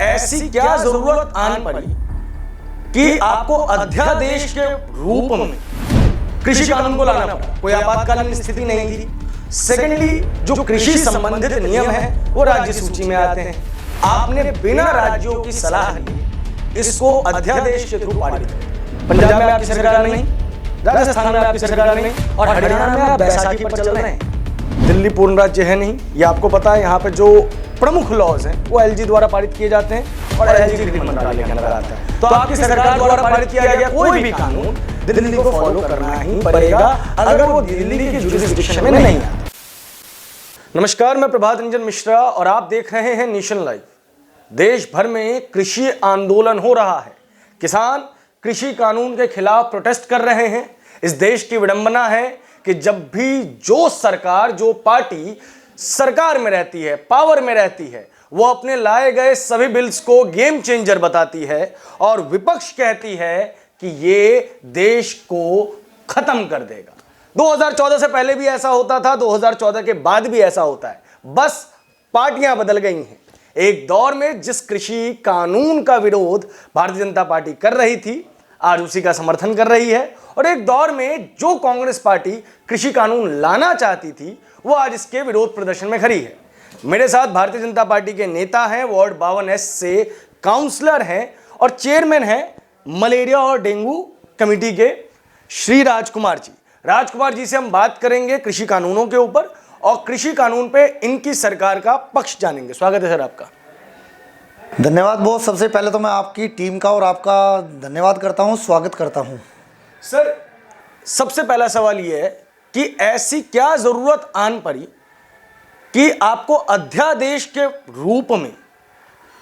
ऐसी क्या जरूरत आन पड़ी कि आपको अध्यादेश के रूप में कृषि कानून को लाना पड़ा? कोई आपातकालीन स्थिति नहीं थी। सेकेंडली, जो कृषि संबंधित नियम है वो राज्य सूची में आते हैं। आपने बिना राज्यों की सलाह लिए इसको अध्यादेश के थ्रू पारित किया। पंजाब में आपकी सरकार नहीं, राजस्थान में आपकी सरकार नहीं, और हरियाणा में आप बैसाखी पर चल रहे हैं। दिल्ली पूर्ण राज्य है नहीं, ये आपको पता है। यहाँ पे जो प्रमुख लॉज हैं वो एलजी द्वारा पारित किए जाते हैं और एलजी गृह मंत्रालय के अंदर आता है। तो आपकी सरकार द्वारा पारित किया गया कोई भी कानून दिल्ली को फॉलो करना ही पड़ेगा, अगर वो दिल्ली की जुरिसडिक्शन में नहीं आता। नमस्कार, मैं प्रभात रंजन मिश्रा और आप देख रहे हैं नेशन लाइव। देश भर में कृषि आंदोलन हो रहा है। किसान कृषि कानून के खिलाफ प्रोटेस्ट कर रहे हैं। इस देश की विडंबना है कि जब भी जो सरकार, जो पार्टी सरकार में रहती है, पावर में रहती है, वो अपने लाए गए सभी बिल्स को गेम चेंजर बताती है और विपक्ष कहती है कि ये देश को खत्म कर देगा। 2014 से पहले भी ऐसा होता था, 2014 के बाद भी ऐसा होता है, बस पार्टियां बदल गई हैं। एक दौर में जिस कृषि कानून का विरोध भारतीय जनता पार्टी कर रही थी, आज उसी का समर्थन कर रही है, और एक दौर में जो कांग्रेस पार्टी कृषि कानून लाना चाहती थी वो आज इसके विरोध प्रदर्शन में खड़ी है। मेरे साथ भारतीय जनता पार्टी के नेता हैं, वार्ड 52S से काउंसलर हैं और चेयरमैन हैं मलेरिया और डेंगू कमेटी के श्री राजकुमार जी। राजकुमार जी से हम बात करेंगे कृषि कानूनों के ऊपर और कृषि कानून पे इनकी सरकार का पक्ष जानेंगे। स्वागत है सर आपका। धन्यवाद बहुत। सबसे पहले तो मैं आपकी टीम का और आपका धन्यवाद करता हूं, स्वागत करता हूं। सर, सबसे पहला सवाल यह है कि ऐसी क्या जरूरत आन पड़ी कि आपको अध्यादेश के रूप में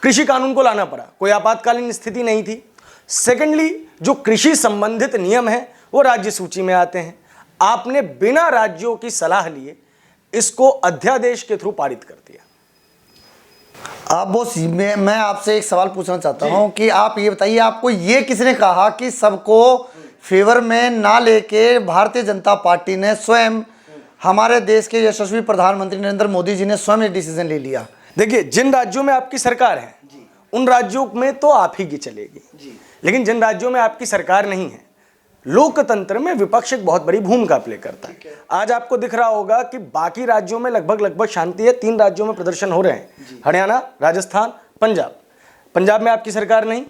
कृषि कानून को लाना पड़ा? कोई आपातकालीन स्थिति नहीं थी। सेकेंडली, जो कृषि संबंधित नियम है वो राज्य सूची में आते हैं। आपने बिना राज्यों की सलाह लिए इसको अध्यादेश के थ्रू पारित कर दिया। आप बॉस, मैं आपसे एक सवाल पूछना चाहता हूं कि आप ये बताइए, आपको ये किसने कहा कि सबको फेवर में ना लेके भारतीय जनता पार्टी ने स्वयं, हमारे देश के यशस्वी प्रधानमंत्री नरेंद्र मोदी जी ने स्वयं ये डिसीजन ले लिया? देखिए, जिन राज्यों में आपकी सरकार है उन राज्यों में तो आप ही की चलेगी, लेकिन जिन राज्यों में आपकी सरकार नहीं है, लोकतंत्र में विपक्ष एक बहुत बड़ी भूमिका प्ले करता है। आज आपको दिख रहा होगा कि बाकी राज्यों में लगभग शांति है। 3 राज्यों में प्रदर्शन हो रहे हैं, हरियाणा, राजस्थान, पंजाब। पंजाब में आपकी सरकार नहीं,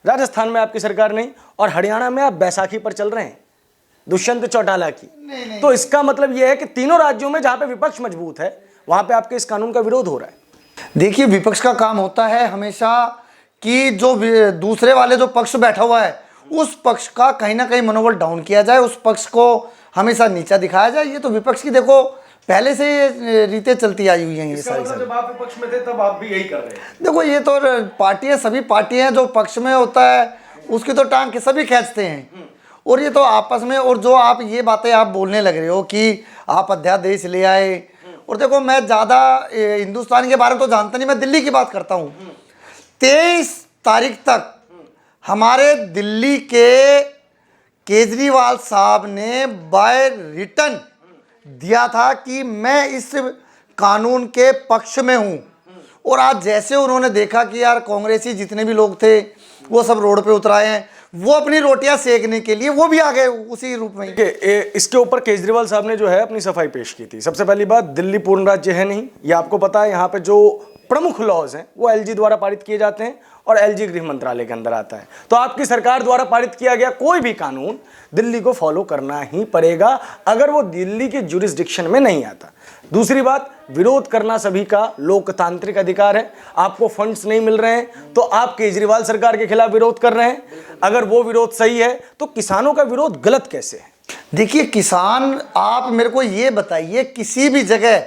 राजस्थान में आपकी सरकार नहीं, और हरियाणा में आप बैसाखी पर चल रहे हैं दुष्यंत चौटाला की। नहीं। तो इसका मतलब यह है कि तीनों राज्यों में जहां पे विपक्ष मजबूत है वहां पे आपके इस कानून का विरोध हो रहा है। देखिए, विपक्ष का काम होता है हमेशा कि जो दूसरे वाले जो पक्ष बैठा हुआ है उस पक्ष का कहीं ना कहीं मनोबल डाउन किया जाए, उस पक्ष को हमेशा नीचा दिखाया जाए। ये तो विपक्ष की देखो पहले से ये रीतें चलती आई हुई हैं। ये सारी जब आप विपक्ष में थे तब आप भी यही कर रहे हैं। देखो, ये तो पार्टियां, सभी पार्टियां जो पक्ष में होता है उसकी तो टांग के सभी खींचते हैं, और ये तो आपस में। और जो आप ये बातें आप बोलने लग रहे हो कि आप अध्यादेश ले आए, और देखो मैं ज़्यादा हिंदुस्तान के बारे में तो जानता नहीं, मैं दिल्ली की बात करता हूँ। 23 तारीख तक हमारे दिल्ली के केजरीवाल साहब ने बाय रिटन दिया था कि मैं इस कानून के पक्ष में हूं, और आज जैसे उन्होंने देखा कि यार कांग्रेसी जितने भी लोग थे वो सब रोड पे उतर आए हैं, वो अपनी रोटियां सेकने के लिए वो भी आ गए उसी रूप में। इसके ऊपर केजरीवाल साहब ने जो है अपनी सफाई पेश की थी। सबसे पहली बात, दिल्ली पूर्ण राज्य है नहीं, ये आपको पता है। यहाँ पे जो प्रमुख लॉज हैं वो एलजी द्वारा पारित किए जाते हैं और एलजी गृह मंत्रालय के अंदर आता है। तो आपकी सरकार द्वारा पारित किया गया कोई भी कानून दिल्ली को फॉलो करना ही पड़ेगा, अगर वो दिल्ली की जुरिसडिक्शन में नहीं आता। दूसरी बात, विरोध करना सभी का लोकतांत्रिक अधिकार है। आपको फंड्स नहीं मिल रहे हैं तो आप केजरीवाल सरकार के खिलाफ विरोध कर रहे हैं। अगर वो विरोध सही है तो किसानों का विरोध गलत कैसे है? देखिए, किसान, आप मेरे को ये बताइए, किसी भी जगह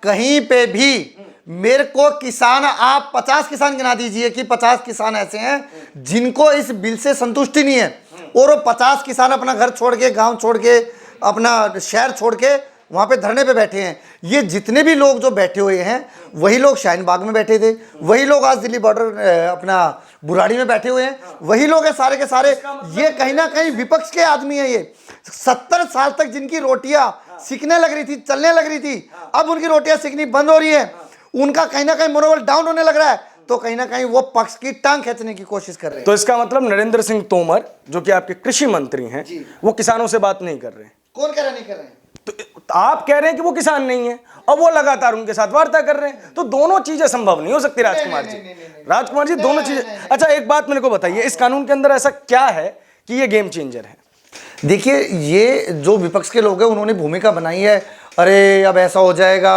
कहीं पे भी मेरे को किसान, आप 50 किसान गिना दीजिए कि 50 किसान ऐसे हैं जिनको इस बिल से संतुष्टि नहीं है, और वो 50 किसान अपना घर छोड़ के, गांव छोड़ के, अपना शहर छोड़ के वहाँ पे धरने पे बैठे हैं। ये जितने भी लोग जो बैठे हुए हैं वही लोग शाहीन बाग में बैठे थे, वही लोग आज दिल्ली बॉर्डर अपना बुराड़ी में बैठे हुए हैं, वही लोग हैं सारे के सारे। ये कहीं ना कहीं विपक्ष के आदमी हैं। ये 70 साल तक जिनकी रोटियां सिकने लग रही थी, चलने लग रही थी, अब उनकी रोटियां सिकनी बंद हो रही है, उनका कहीं ना कहीं मनोबल डाउन होने लग रहा है। तो कहीं ना कहीं वो पक्ष की टांग खींचने की कोशिश कर रहे हैं। तो इसका मतलब नरेंद्र सिंह तोमर जो कि आपके कृषि मंत्री हैं, वो किसानों से बात नहीं कर रहे हैं। कौन कह रहा नहीं कर रहे हैं? तो आप कह रहे हैं कि वो किसान नहीं है और वो लगातार उनके साथ वार्ता कर रहे हैं, तो दोनों चीजें संभव नहीं हो सकती राजकुमार जी। राजकुमार जी दोनों चीजें। अच्छा एक बात मेरे को बताइए, इस कानून के अंदर ऐसा क्या है कि ये गेम चेंजर है? देखिए, ये जो विपक्ष के लोग हैं उन्होंने भूमिका बनाई है, अरे अब ऐसा हो जाएगा,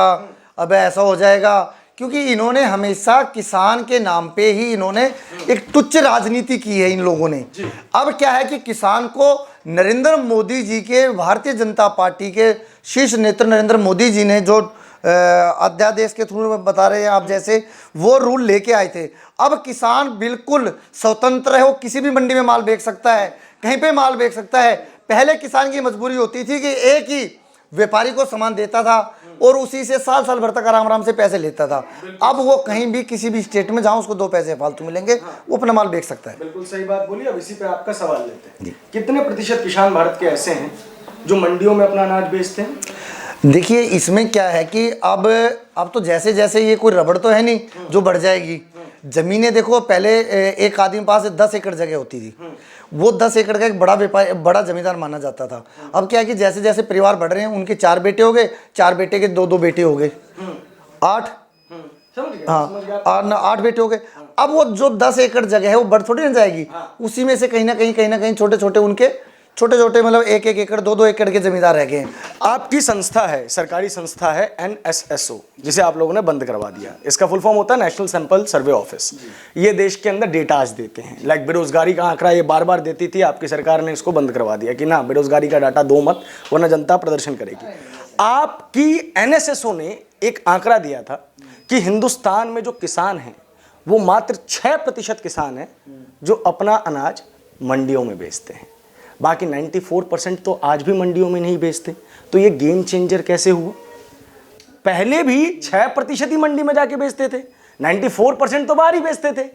अब ऐसा हो जाएगा, क्योंकि इन्होंने हमेशा किसान के नाम पे ही इन्होंने एक तुच्छ राजनीति की है इन लोगों ने। अब क्या है कि किसान को नरेंद्र मोदी जी के, भारतीय जनता पार्टी के शीर्ष नेता नरेंद्र मोदी जी ने जो अध्यादेश के थ्रू बता रहे हैं आप जैसे, वो रूल लेके आए थे। अब किसान बिल्कुल स्वतंत्र है, वो किसी भी मंडी में माल बेच सकता है, कहीं पे माल बेच सकता है। पहले किसान की मजबूरी होती थी कि एक ही व्यापारी को सामान देता था और उसी से साल साल भर तक आराम आराम से पैसे लेता था। अब वो कहीं भी किसी भी स्टेट में जहां उसको 2 पैसे फालतू मिलेंगे, वो अपना माल बेच सकता है। बिल्कुल सही बात बोली। अब इसी पे आपका सवाल लेते हैं, कितने प्रतिशत किसान भारत के ऐसे हैं जो मंडियों में अपना अनाज बेचते हैं? देखिए, इसमें क्या है कि अब तो जैसे जैसे ये कोई रबड़ तो है नहीं जो बढ़ जाएगी। जमीनें देखो, पहले एक आदमी के पास 10 एकड़ जगह होती थी, वो 10 एकड़ का एक बड़ा व्यापारी, बड़ा जमींदार माना जाता था। अब क्या है कि जैसे जैसे परिवार बढ़ रहे हैं, उनके 4 बेटे हो गए, 4 बेटे के 2-2 बेटे हो गए, 8, हाँ 8 बेटे हो गए। अब वो जो 10 एकड़ जगह है वो बढ़ थोड़ी ना जाएगी, उसी में से कहीं ना कहीं छोटे छोटे उनके छोटे छोटे मतलब 1-1 एकड़ 2-2 एकड़ के जमींदार रह गए हैं। आपकी संस्था है, सरकारी संस्था है NSSO, जिसे आप लोगों ने बंद करवा दिया। इसका फुल फॉर्म होता है नेशनल सैंपल सर्वे ऑफिस। ये देश के अंदर डेटा आज देते हैं, लाइक बेरोजगारी का आंकड़ा ये बार बार देती थी, आपकी सरकार ने इसको बंद करवा दिया कि ना बेरोजगारी का डाटा दो मत, वरना जनता प्रदर्शन करेगी। आपकी NSSO ने एक आंकड़ा दिया था कि हिंदुस्तान में जो किसान हैं वो मात्र 6% किसान हैं जो अपना अनाज मंडियों में बेचते हैं, बाकी 94% तो आज भी मंडियों में नहीं बेचते। तो ये गेम चेंजर कैसे हुआ? पहले भी 6% ही मंडी में जाके बेचते थे, 94% तो बाहर ही बेचते थे।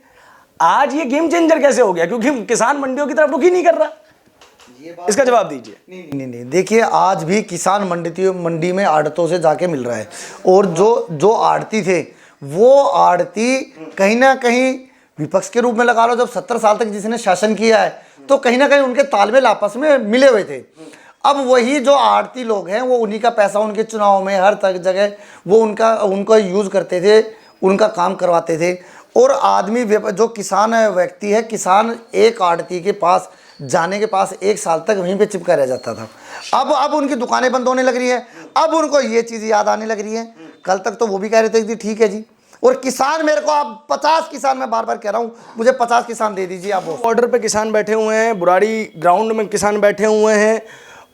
आज ये गेम चेंजर कैसे हो गया? क्योंकि किसान मंडियों की तरफ रुख ही नहीं कर रहा। इसका जवाब दीजिए। नहीं, देखिए, आज भी किसान मंडी में आड़तों से जाके मिल रहा है, और जो आड़ती थे वो आड़ती कहीं ना कहीं विपक्ष के रूप में लगा लो। जब 70 साल तक जिसने शासन किया है तो कहीं ना कहीं उनके तालमेल आपस में मिले हुए थे। अब वही जो आड़ती लोग हैं वो उन्हीं का पैसा उनके चुनाव में हर तक जगह वो उनका यूज़ करते थे, उनका काम करवाते थे। और आदमी जो किसान व्यक्ति है, किसान एक आड़ती के पास जाने के पास 1 साल तक वहीं पे चिपका रह जाता था। अब उनकी दुकानें बंद होने लग रही है, अब उनको ये चीज़ याद आने लग रही है। कल तक तो वो भी कह रहे थे कि ठीक है जी, और किसान मेरे को आप 50 किसान, मैं बार बार कह रहा हूँ, मुझे 50 किसान दे दीजिए आप। बॉर्डर पे किसान बैठे हुए हैं, बुराड़ी ग्राउंड में किसान बैठे हुए हैं,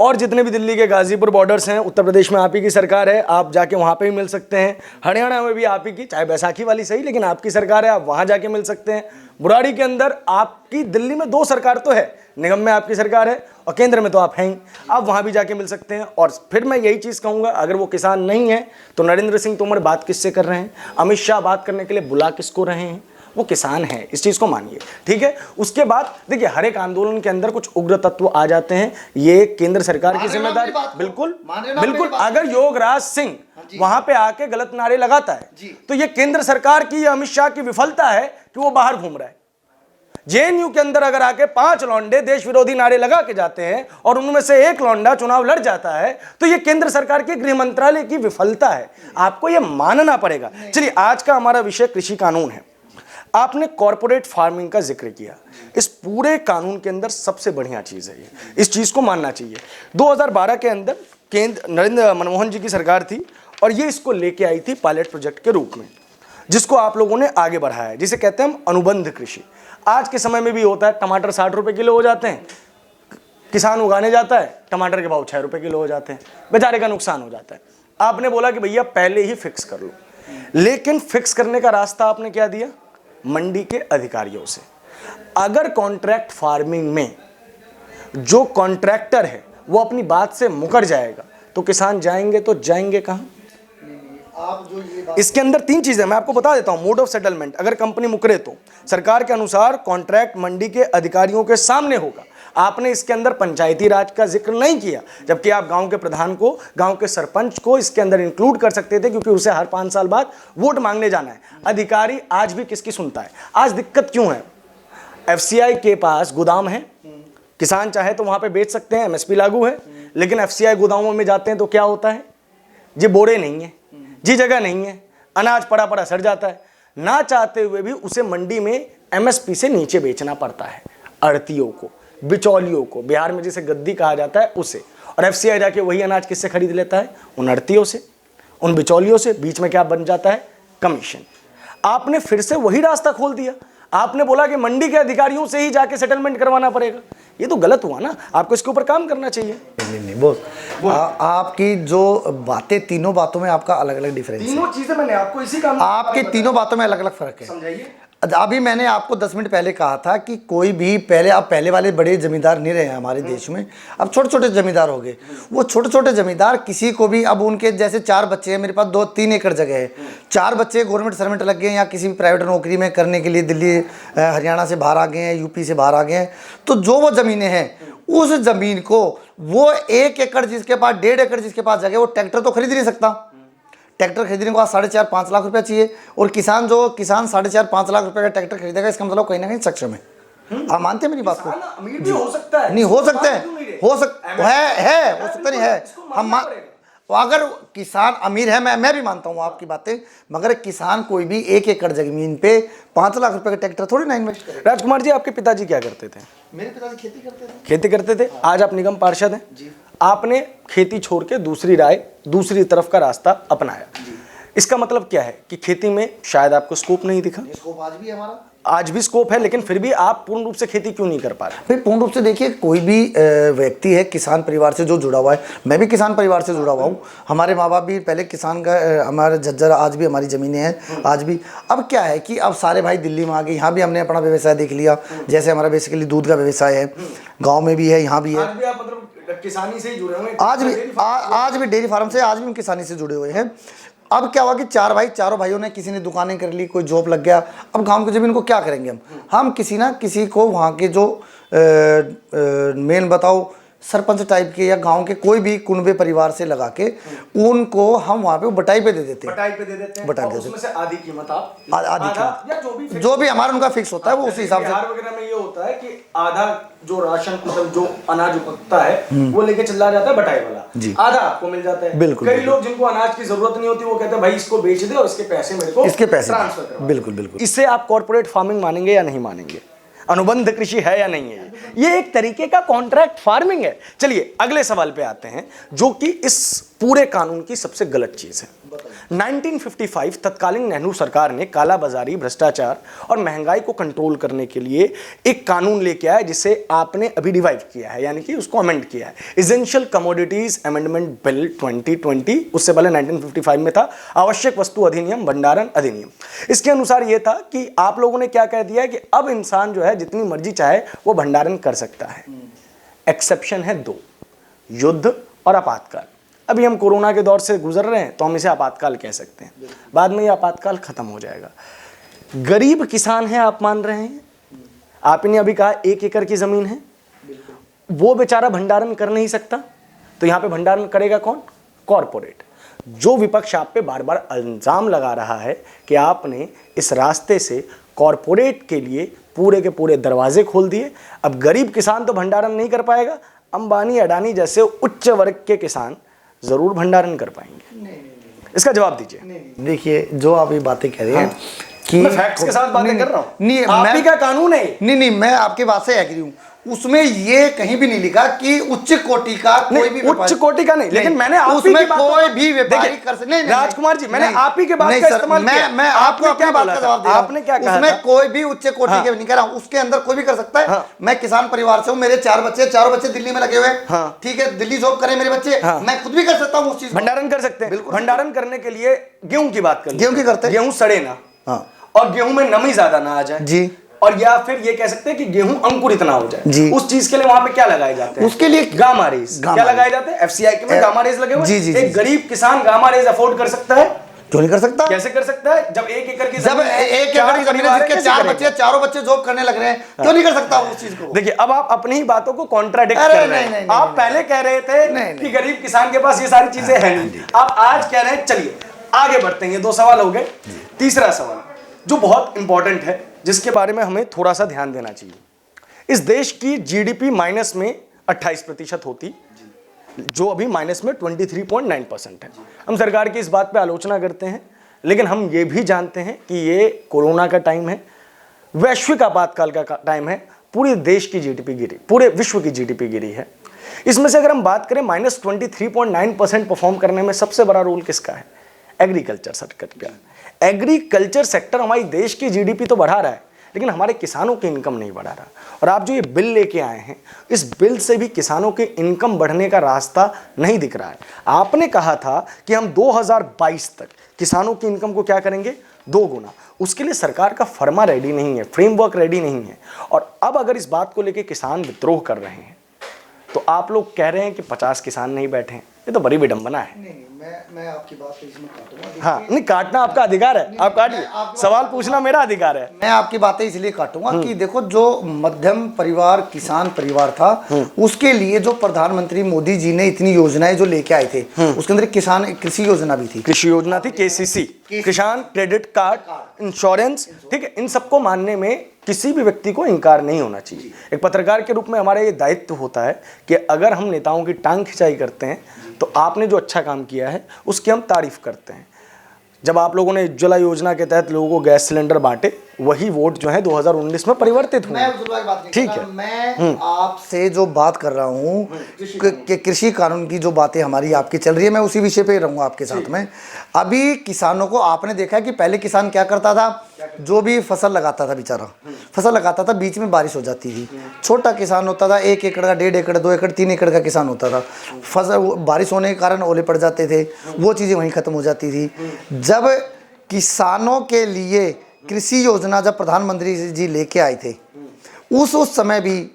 और जितने भी दिल्ली के गाजीपुर बॉर्डर्स हैं, उत्तर प्रदेश में आप ही की सरकार है, आप जाके वहाँ पे भी मिल सकते हैं। हरियाणा में भी आप ही की, चाहे बैसाखी वाली सही, लेकिन आपकी सरकार है, आप वहाँ जाके मिल सकते हैं। बुराड़ी के अंदर आपकी, दिल्ली में 2 सरकार तो है, निगम में आपकी सरकार है और केंद्र में तो आप हैं ही, आप वहाँ भी जाके मिल सकते हैं। और फिर मैं यही चीज़ कहूँगा, अगर वो किसान नहीं है तो नरेंद्र सिंह तोमर बात किससे कर रहे हैं? अमित शाह बात करने के लिए बुला किसको रहे हैं? वो किसान है, इस चीज़ को मानिए, ठीक है। उसके बाद देखिए, हर एक आंदोलन के अंदर कुछ उग्र तत्व आ जाते हैं, ये केंद्र सरकार की जिम्मेदारी। बिल्कुल अगर योगराज सिंह वहां पे आके गलत नारे लगाता है तो ये केंद्र सरकार की, अमित शाह की विफलता है कि वो बाहर घूम रहा है। JNU के अंदर अगर आके 5 लौंडे देश विरोधी नारे लगा के जाते हैं और उनमें से एक लौंडा चुनाव लड़ जाता है तो ये केंद्र सरकार के गृह मंत्रालय की विफलता है, आपको ये मानना पड़ेगा। चलिए, आज का हमारा विषय कृषि कानून है। आपने कॉर्पोरेट फार्मिंग का जिक्र किया, इस पूरे कानून के अंदर सबसे बढ़िया चीज़ है ये, इस चीज़ को मानना चाहिए। 2012 के अंदर केंद्र नरेंद्र मनमोहन जी की सरकार थी और ये इसको लेके आई थी पायलट प्रोजेक्ट के रूप में, जिसको आप लोगों ने आगे बढ़ाया है, जिसे कहते हैं हम अनुबंध कृषि। आज के समय में भी होता है, टमाटर 60 रुपये किलो हो जाते हैं, किसान उगाने जाता है, टमाटर के भाव 6 रुपये किलो हो जाते हैं, बेचारे का नुकसान हो जाता है। आपने बोला कि भैया पहले ही फिक्स कर लो, लेकिन फिक्स करने का रास्ता आपने क्या दिया? मंडी के अधिकारियों से। अगर कॉन्ट्रैक्ट फार्मिंग में जो कॉन्ट्रैक्टर है वो अपनी बात से मुकर जाएगा तो किसान जाएंगे तो जाएंगे कहाँ? इसके अंदर 3 चीजें मैं आपको बता देता हूं। मोड ऑफ सेटलमेंट, अगर कंपनी मुकरे तो सरकार के अनुसार कॉन्ट्रैक्ट मंडी के अधिकारियों के सामने होगा। आपने इसके अंदर पंचायती राज का जिक्र नहीं किया, जबकि आप गांव के प्रधान को, गांव के सरपंच को इसके अंदर इंक्लूड कर सकते थे, क्योंकि उसे हर 5 साल बाद वोट मांगने जाना है। अधिकारी आज भी किसकी सुनता है? आज दिक्कत क्यों है? एफसीआई के पास गोदाम है, किसान चाहे तो वहां पे बेच सकते हैं, एमएसपी लागू है, लेकिन एफसीआई गोदामों में जाते हैं तो क्या होता है जी? बोरे नहीं है जी, जगह नहीं है, अनाज पड़ा पड़ा सड़ जाता है। ना चाहते हुए भी उसे मंडी में एमएसपी से नीचे बेचना पड़ता है आड़तियों को, बिचौलियों को, बिहार में जिसे गद्दी कहा जाता है उसे। और एफसीआई जाके वही अनाज किससे खरीद लेता है? उन आड़तियों से, उन बिचौलियों से। बीच में क्या बन जाता है? कमीशन। आपने फिर से वही रास्ता खोल दिया। आपने बोला कि मंडी के अधिकारियों से ही जाके सेटलमेंट करवाना पड़ेगा। ये तो गलत हुआ ना, आपको इसके ऊपर काम करना चाहिए। नहीं बोस, आपकी जो बातें, तीनों बातों में आपका अलग अलग डिफरेंस है। तीनों चीजें मैंने आपको इसी काम, आपकी तीनों बातों में अलग अलग फर्क है। समझाइए। अभी मैंने आपको 10 मिनट पहले कहा था कि कोई भी पहले, अब पहले वाले बड़े जमींदार नहीं रहे हैं हमारे देश में, अब छोटे छोटे जमींदार हो गए। वो छोटे छोटे जमींदार किसी को भी, अब उनके जैसे 4 बच्चे हैं, मेरे पास 2-3 एकड़ जगह है, 4 बच्चे गवर्नमेंट सर्वेंट लग गए हैं या किसी भी प्राइवेट नौकरी में करने के लिए दिल्ली हरियाणा से बाहर आ गए हैं, यूपी से बाहर आ गए हैं, तो जो वो ज़मीनें हैं उस ज़मीन को वो 1 एकड़ जिसके पास, 1.5 एकड़ जिसके पास जगह, वो ट्रैक्टर तो खरीद नहीं सकता। ट्रैक्टर खरीदने को आज 4.5-5 लाख रुपया चाहिए, और किसान 4.5-5 लाख रुपए का ट्रैक्टर खरीदेगा, इसका मतलब कहीं ना कहीं सक्षम है। आप मानते हैं मेरी बात को? अमीर भी हो सकता है, नहीं हो सकते हैं, हो सकता नहीं है। हम अगर किसान अमीर है, मैं भी मानता हूँ आपकी बातें, मगर किसान कोई भी 1 एकड़ जमीन पे 5 लाख रुपए का ट्रैक्टर थोड़ी ना इन्वेस्ट करे। राजकुमार जी, आपके पिताजी क्या करते थे? मेरे पिताजी खेती करते थे। खेती करते थे। आज आप निगम पार्षद हैं जी। आपने खेती छोड़ के दूसरी राय, दूसरी तरफ का रास्ता अपनाया। इसका मतलब क्या है कि खेती में शायद आपको स्कोप नहीं दिखा? स्कोप आज भी है हमारा, आज भी स्कोप है, लेकिन फिर भी आप पूर्ण रूप से खेती क्यों नहीं कर पा रहे? भाई पूर्ण रूप से देखिए, कोई भी व्यक्ति है किसान परिवार से जो जुड़ा हुआ है, मैं भी किसान परिवार से जुड़ा हुआ हूँ, हमारे माँ बाप भी पहले किसान का, हमारे झज्जर, आज भी हमारी ज़मीनें हैं आज भी। अब क्या है कि अब सारे भाई दिल्ली में आ गए, यहाँ भी हमने अपना व्यवसाय देख लिया, जैसे हमारा बेसिकली दूध का व्यवसाय है, गाँव में भी है, यहाँ भी है। किसानी से ही जुड़े हुए हैं? आज भी डेयरी फार्म से, आज भी हम किसानी से जुड़े हुए हैं। अब क्या हुआ कि 4 भाई, चारों भाइयों ने, किसी ने दुकानें कर ली, कोई जॉब लग गया। अब गांव की जमीन को क्या करेंगे हम किसी ना किसी को वहाँ के जो मेन बताओ सरपंच टाइप के या गांव के कोई भी कुनबे परिवार से लगा के उनको हम वहाँ पे बटाई पे दे देते हैं। बटाई पे दे देते हैं, बटाई और उसमें से आधी कीमत आप, आधी कीमत या जो भी हमारा उनका फिक्स होता है वो उसी हिसाब से। बिहार वगैरह में ये होता है कि आधा जो राशन, मतलब जो अनाज उपजता है वो लेके चला जाता है बटाई वाला, आधा आपको मिल जाता है। बिल्कुल। कई लोग जिनको अनाज की जरूरत नहीं होती, वो कहते हैं भाई इसको बेच दे और इसके पैसे मेरे को, इसके पैसे ट्रांसफर करो। बिल्कुल बिल्कुल। इससे आप कॉर्पोरेट फार्मिंग मानेंगे या नहीं मानेंगे? अनुबंध कृषि है या नहीं है? ये एक तरीके का कॉन्ट्रैक्ट फार्मिंग है। चलिए अगले सवाल पे आते हैं, जो कि इस पूरे कानून की सबसे गलत चीज है। 1955 तत्कालीन नेहरू सरकार ने कालाबाजारी, भ्रष्टाचार और महंगाई को कंट्रोल करने के लिए एक कानून लेके आया, जिसे आपने अभी रिवाइव किया है, यानी कि उसको अमेंड किया है। एसेंशियल कमोडिटीज अमेंडमेंट बिल 2020, उससे पहले 1955 में था आवश्यक वस्तु अधिनियम, भंडारण अधिनियम। इसके अनुसार यह था कि आप लोगों ने क्या कह दिया है कि अब इंसान जो है जितनी मर्जी चाहे वो भंडारण कर सकता है। एक्सेप्शन है 2, युद्ध और आपातकाल। अभी हम कोरोना के दौर से गुजर रहे हैं तो हम इसे आपातकाल कह सकते हैं, बाद में ये आपातकाल खत्म हो जाएगा। गरीब किसान है, आप मान रहे हैं, आपने अभी कहा 1 एकड़ की जमीन है, वो बेचारा भंडारण कर नहीं सकता, तो यहां पे भंडारण करेगा कौन? कॉर्पोरेट। जो विपक्ष आप पे बार बार इल्जाम लगा रहा है कि आपने इस रास्ते से कॉर्पोरेट के लिए पूरे के पूरे दरवाजे खोल दिए, अब गरीब किसान तो भंडारण नहीं कर पाएगा, अंबानी अडानी जैसे उच्च वर्ग के किसान जरूर भंडारण कर पाएंगे। इसका जवाब दीजिए। देखिए, जो आप ये बातें कह रहे हैं कि मैं फैक्ट्स के साथ बातें कर रहा हूं, नहीं, आप ही का कानून है। नहीं, मैं आपके बात से एग्री हूं। उसमें ये कहीं भी नहीं लिखा कि उच्च कोटि का कोई भी, उच्च कोटि का नहीं, लेकिन मैंने आप ही की बात, कोई भी व्यापारी कर सकते। नहीं राजकुमार जी, मैंने आप ही के बात का इस्तेमाल किया। मैं आपको क्या बात का जवाब दे रहा हूं। आपने क्या कहा? उसमें कोई भी उच्च कोटि के नहीं कह रहा हूं, उसके अंदर कोई भी कर सकता है। मैं किसान परिवार से हूं, मेरे 4 बच्चे, चारों बच्चे दिल्ली में लगे हुए हैं, ठीक है, दिल्ली जॉब करें मेरे बच्चे, मैं खुद भी कर सकता हूं उस चीज। भंडारण कर सकते हैं। भंडारण करने के लिए गेहूं की बात करें, गेहूं की करते हैं, गेहूं सड़े ना, और गेहूं में नमी ज्यादा ना आ जाए जी, और या फिर ये कह सकते हैं कि गेहूं अंकुरित ना हो जाए जी। उस चीज के लिए वहां पे क्या लगाए जाते हैं? उसके लिए गामा रेज। क्या लगाए जाते हैं? एफसीआई में गामा रेज लगे हुए। एक गरीब किसान गामा रेज अफोर्ड कर सकता है? क्यों नहीं कर सकता? कैसे कर सकता है? जब 1 एकड़ की जब जमीन है, 1 चार एकड़ की जमीन है, परिवार है, जिसके कैसे 4 करेगा? बच्चे, चारों बच्चे जॉब करने लग रहे हैं, क्यों नहीं कर सकता उस चीज को? देखिए, अब आप अपनी ही बातों को कॉन्ट्राडिक्ट अरे कर रहे नहीं, हैं। नहीं, आप नहीं, पहले कह रहे थे नहीं, कि गरीब किसान के पास ये सारी चीजें हैं नहीं, आप आज कह रहे हैं। चलिए आगे बढ़ते हैं, ये 2 सवाल हो गए। तीसरा सवाल जो बहुत इंपॉर्टेंट है, जिसके बारे में हमें थोड़ा सा ध्यान देना चाहिए। इस देश की जीडीपी माइनस में 28% होती, जो अभी माइनस में 23.9% है। हम सरकार की इस बात पे आलोचना करते हैं, लेकिन हम ये भी जानते हैं कि ये कोरोना का टाइम है, वैश्विक आपातकाल का टाइम है। पूरे देश की जीडीपी गिरी, पूरे विश्व की जीडीपी गिरी है। इसमें से अगर हम बात करें, माइनस 23.9% परफॉर्म करने में सबसे बड़ा रोल किसका है? एग्रीकल्चर सेक्टर का। एग्रीकल्चर सेक्टर हमारी देश की जीडीपी तो बढ़ा रहा है, लेकिन हमारे किसानों की इनकम नहीं बढ़ा रहा। और आप जो ये बिल लेके आए हैं, इस बिल से भी किसानों की इनकम बढ़ने का रास्ता नहीं दिख रहा है। आपने कहा था कि हम 2022 तक किसानों की इनकम को क्या करेंगे? 2 गुना। उसके लिए सरकार का फर्मा रेडी नहीं है, फ्रेमवर्क रेडी नहीं है। और अब अगर इस बात को लेके किसान विद्रोह कर रहे हैं, तो आप लोग कह रहे हैं कि 50 किसान नहीं बैठे हैं। ये तो बड़ी विडंबना है। नहीं, मैं आपकी बात पे इसमें काटूंगा। हाँ, नहीं काटना आपका अधिकार है, आप काटिए। सवाल पूछना मेरा अधिकार है। मैं आपकी बातें इसलिए काटूंगा कि देखो, जो मध्यम परिवार, किसान परिवार था, उसके लिए जो प्रधानमंत्री मोदी जी ने इतनी योजनाएं जो लेके आए थे, उसके अंदर किसान कृषि योजना भी थी। कृषि योजना थी, केसीसी, किसान क्रेडिट कार्ड, इंश्योरेंस, ठीक है। इन सबको मानने में किसी भी व्यक्ति को इनकार नहीं होना चाहिए। एक पत्रकार के रूप में हमारा ये दायित्व होता है कि अगर हम नेताओं की टांग खिंचाई करते हैं, तो आपने जो अच्छा काम किया है उसकी हम तारीफ करते हैं। जब आप लोगों ने उज्ज्वला योजना के तहत लोगों को गैस सिलेंडर बांटे, वही वोट जो है 2019 में परिवर्तित हुए। ठीक है, मैं आपसे जो बात कर रहा हूँ कि कृषि कानून की जो बातें हमारी आपकी चल रही है, मैं उसी विषय पे रहूंगा आपके साथ में। अभी किसानों को आपने देखा है कि पहले किसान क्या करता था, जो भी फसल लगाता था, बेचारा फसल लगाता था, बीच में बारिश हो जाती थी, छोटा किसान होता था, 1 एकड़ का, 1.5 एकड़, 2 एकड़, 3 एकड़ का किसान होता था, फसल बारिश होने के कारण ओले पड़ जाते थे, वो चीज़ें वहीं खत्म हो जाती थी। जब किसानों के लिए कृषि योजना जब प्रधानमंत्री जी लेके आए थे, उस समय भी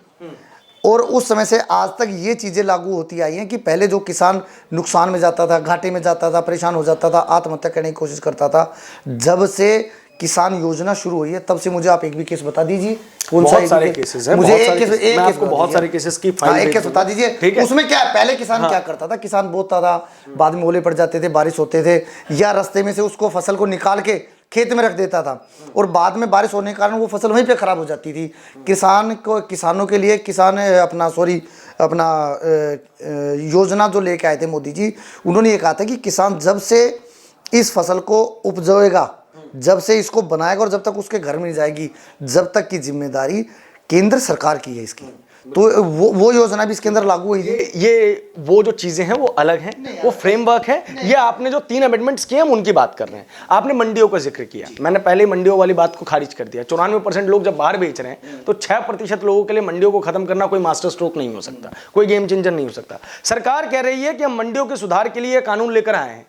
और उस समय से आज तक ये चीज़ें लागू होती आई हैं कि पहले जो किसान नुकसान में जाता था, घाटे में जाता था, परेशान हो जाता था, आत्महत्या करने की कोशिश करता था, जब से किसान योजना शुरू हुई है तब से मुझे आप एक भी केस बता दीजिए। कौन सा? बहुत सारे केसेस हैं, मुझे एक केस बहुत सारे केसेस की फाइल, एक केस बता दीजिए। उसमें क्या है, पहले किसान क्या करता था, किसान बोता था, बाद में ओले पड़ जाते थे, बारिश होते थे, या रास्ते में से उसको फसल को निकाल के खेत में रख देता था, और बाद में बारिश होने के कारण वो फसल वहीं पे खराब हो जाती थी। किसानों के लिए अपना योजना जो लेके आए थे मोदी जी, उन्होंने ये कहा था कि किसान जब से इस फसल को उपजाएगा, जब से इसको बनाएगा, और जब तक उसके घर में नहीं जाएगी, जब तक की जिम्मेदारी केंद्र सरकार की है इसकी। तो वो योजना भी इसके अंदर लागू हुई थी। ये वो जो चीजें हैं वो अलग हैं, वो फ्रेमवर्क है। ये आपने जो 3 अमेंडमेंट्स किए, हम उनकी बात कर रहे हैं। आपने मंडियों का जिक्र किया, मैंने पहले मंडियों वाली बात को खारिज कर दिया। 94% लोग जब बाहर बेच रहे हैं, तो 6% लोगों के लिए मंडियों को खत्म करना कोई मास्टर स्ट्रोक नहीं हो सकता, कोई गेम चेंजर नहीं हो सकता। सरकार कह रही है कि हम मंडियों के सुधार के लिए कानून लेकर आए हैं।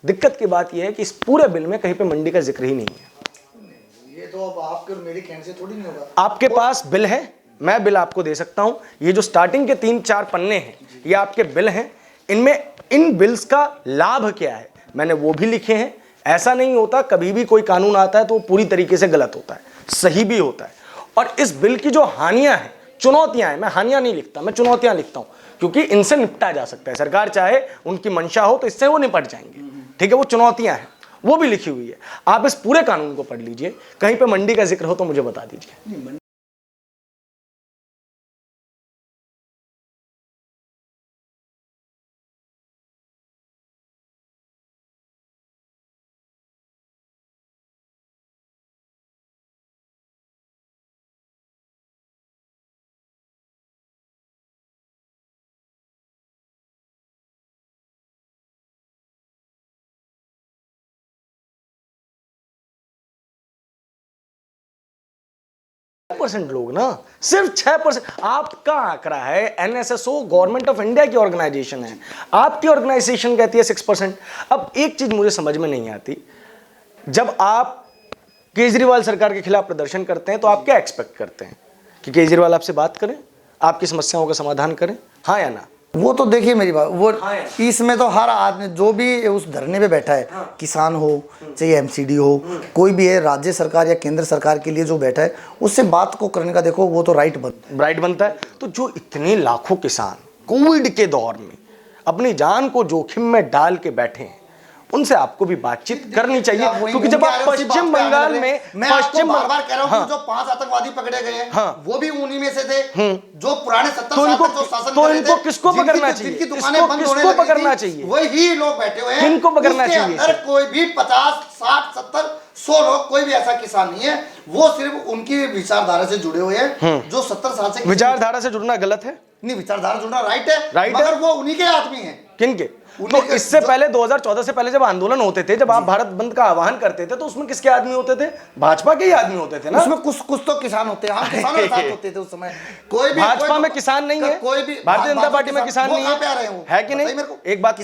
दिक्कत की बात यह है कि इस पूरे बिल में कहीं पे मंडी का जिक्र ही नहीं है। ये तो अब आपके और मेरे कहने से थोड़ी नहीं होगा। आपके पास बिल है, मैं बिल आपको दे सकता हूं। ये जो स्टार्टिंग के 3-4 पन्ने हैं, ये आपके बिल हैं। इनमें इन बिल्स का लाभ क्या है, मैंने वो भी लिखे हैं। ऐसा नहीं होता, कभी भी कोई कानून आता है तो वो पूरी तरीके से गलत होता है, सही भी होता है। और इस बिल की जो हानियां हैं, चुनौतियां हैं, मैं हानियां नहीं लिखता, मैं चुनौतियां लिखता हूं, क्योंकि इनसे निपटा जा सकता है। सरकार चाहे, उनकी मंशा हो तो इससे वो निपट जाएंगे। ठीक है, वो चुनौतियां हैं, वो भी लिखी हुई है। आप इस पूरे कानून को पढ़ लीजिए, कहीं पे मंडी का जिक्र हो तो मुझे बता दीजिए। परसेंट लोग ना, सिर्फ 6%। आपका आंकड़ा है, एनएसएसओ गवर्नमेंट ऑफ इंडिया की ऑर्गेनाइजेशन है, आपकी ऑर्गेनाइजेशन कहती है 6%। अब एक चीज मुझे समझ में नहीं आती, जब आप केजरीवाल सरकार के खिलाफ प्रदर्शन करते हैं तो आप क्या एक्सपेक्ट करते हैं कि केजरीवाल आपसे बात करें, आपकी समस्याओं का समाधान करें, हाँ या ना? वो तो देखिए मेरी बात, वो हाँ। इसमें तो हर आदमी जो भी उस धरने पे बैठा है, किसान हो चाहे एमसीडी हो, कोई भी है, राज्य सरकार या केंद्र सरकार के लिए जो बैठा है, उससे बात को करने का देखो वो तो राइट बनता है। तो जो इतने लाखों किसान कोविड के दौर में अपनी जान को जोखिम में डाल के बैठे हैं, उनसे आपको भी बातचीत करनी चाहिए, क्योंकि जब आप पश्चिम बंगाल में बार कह रहा हूं जो 5 आतंकवादी पकड़े गए हैं, वो भी उन्हीं में से थे जो पुराने 70 साल तक जो शासन कर रहे थे। किसको पकड़ना चाहिए? जिनकी दुकानें बंद होने लगी पकड़ना चाहिए? वही लोग बैठे हुए हैं। किनको पकड़ना चाहिए? अंदर कोई भी 50, 60, 70, 100 लोग, कोई भी ऐसा किसान नहीं है, वो सिर्फ उनकी विचारधारा से जुड़े हुए हैं, जो 70 साल से। विचारधारा से जुड़ना गलत है? नहीं, विचारधारा जुड़ना राइट है, मगर वो उन्हीं के आदमी हैं। किनके? तो इससे पहले 2014 से पहले जब आंदोलन होते थे, जब आप भारत बंद का आह्वान करते थे, तो उसमें किसके आदमी होते थे? भाजपा के ही आदमी होते थे ना। उसमें कुछ तो किसान होते हैं, हम किसानों के साथ होते थे उस समय। कोई भी भाजपा में किसान नहीं है, कोई भी भारतीय जनता पार्टी में किसान नहीं है कि नहीं? एक बात,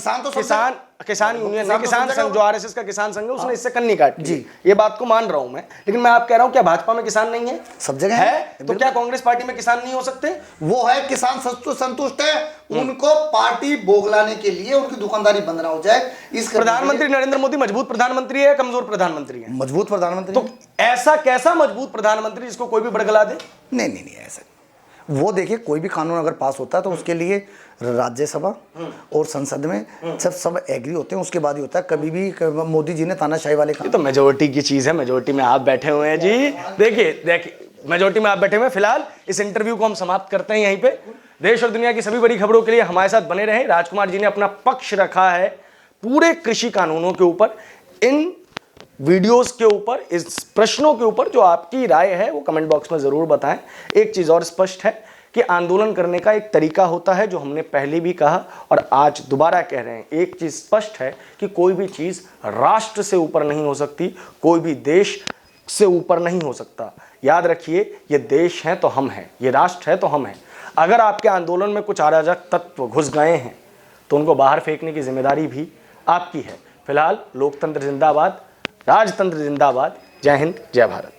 किसान यूनियन है, किसान संघ जो आरएसएस का किसान संघ है, उसने इससे कन्नी काटी जी, ये बात को मान रहा हूं मैं, लेकिन मैं आप कह रहा हूं क्या भाजपा में किसान नहीं है? सब जगह है। तो क्या कांग्रेस पार्टी में किसान नहीं हो सकते? वो है, किसान संतुष्ट है, उनको पार्टी बोगलाने के लिए उनकी दुकानदारी बंद ना हो जाए। इस प्रधानमंत्री नरेंद्र मोदी मजबूत प्रधानमंत्री है, कमजोर प्रधानमंत्री है? मजबूत प्रधानमंत्री। तो ऐसा कैसा मजबूत प्रधानमंत्री जिसको कोई भी बड़गला दे? नहीं ऐसा वो देखिए, कोई भी कानून अगर पास होता है तो उसके लिए राज्यसभा और संसद में सब एग्री होते हैं, उसके बाद ही होता है। कभी भी मोदी जी ने तानाशाही वाले काम, तो मेजोरिटी की चीज है, मेजोरिटी में आप बैठे हुए हैं जी। देखिए मेजोरिटी में आप बैठे हुए हैं। फिलहाल इस इंटरव्यू को हम समाप्त करते हैं यहीं पे। देश और दुनिया की सभी बड़ी खबरों के लिए हमारे साथ बने रहें। राजकुमार जी ने अपना पक्ष रखा है पूरे कृषि कानूनों के ऊपर, इन वीडियोस के ऊपर, इस प्रश्नों के ऊपर। जो आपकी राय है वो कमेंट बॉक्स में जरूर बताएं। एक चीज और स्पष्ट है कि आंदोलन करने का एक तरीका होता है, जो हमने पहले भी कहा और आज दोबारा कह रहे हैं। एक चीज स्पष्ट है कि कोई भी चीज राष्ट्र से ऊपर नहीं हो सकती, कोई भी देश से ऊपर नहीं हो सकता। याद रखिए, ये देश है तो हम हैं, ये राष्ट्र है तो हम हैं। अगर आपके आंदोलन में कुछ अराजक तत्व घुस गए हैं तो उनको बाहर फेंकने की जिम्मेदारी भी आपकी है। फिलहाल लोकतंत्र जिंदाबाद, राजतंत्र जिंदाबाद। जय हिंद, जय भारत।